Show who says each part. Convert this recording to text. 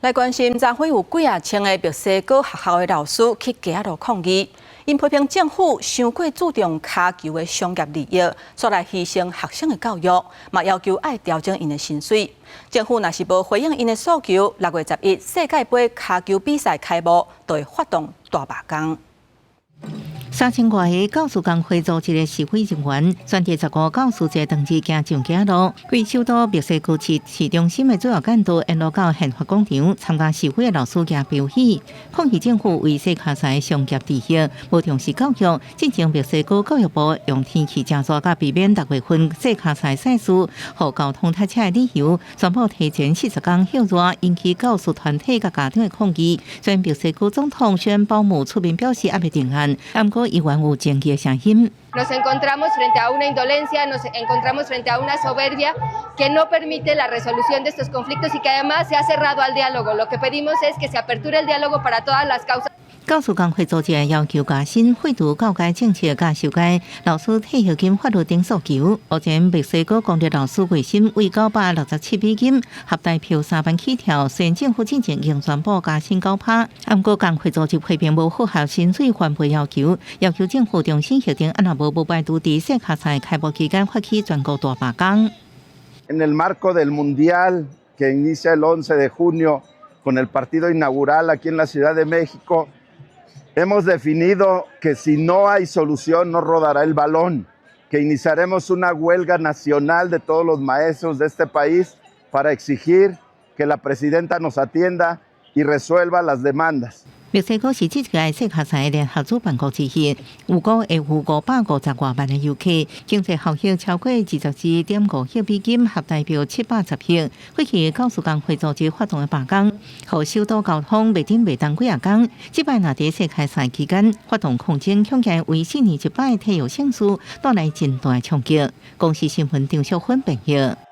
Speaker 1: 來關心，昨昏有幾千個墨西哥學校的老師去街仔路抗議，因批評政府太過注重卡球的商業利益，所來犧牲學生的教育，嘛要求愛調整因的薪水。政府若是無回應因的訴求，6月11世界盃卡球比賽開幕，就會發動大罷工。
Speaker 2: 3000多個教師工會組織的示威人員，選擇15教師節同日行上街路，為首都墨西哥市中心的主要幹道沿路到憲法廣場參加示威的老師也表示，抗議政府為世卡賽商業利益，無重視教育。進前墨西哥教育部用天氣正熱，甲避免6月份世卡賽賽事，和交通塞車的理由，宣布提前40天休熱，引起教師團體甲家長的抗議。雖然墨西哥總統選保姆出面表示還未定案，不過依然有爭議的聲音。
Speaker 3: Nos encontramos frente a una indolencia, nos encontramos frente a una soberbia que no permite la resolución de estos conflictos y que además se ha cerrado al diálogo. Lo que pedimos es que se aperture el diálogo para todas las causas.
Speaker 2: 教師工會組織要求加薪、廢除教改政策、加修改老師退休金法律等訴求。目前墨西哥公立老師月薪為967美金，合代票3萬起跳。雖然政府之前已經宣布加薪9%，不過工會組織批評無符合薪水翻倍要求，要求政府重新核定，按若無拜杜在世卡賽開幕期間發起全國大罷工。
Speaker 4: En el marco del Mundial que inicia el 11 de junio con el partido inaugural aquí en la Ciudad de México, hemos definido que si no hay solución no rodará el balón, que iniciaremos una huelga nacional de todos los maestros de este país para exigir que la presidenta nos atienda y resuelva las demandas.
Speaker 2: 墨西哥是這屆世卡賽聯合主辦國之一，有550多萬的遊客，經濟效益超過24.5億美金，合代表710億。過去教師工會組織發動的罷工，和首都交通袂當幾啊天。這擺若在世卡賽期間發動抗爭，恐驚為4年1擺體育盛事帶來真大衝擊。公視新聞張淑芬報道。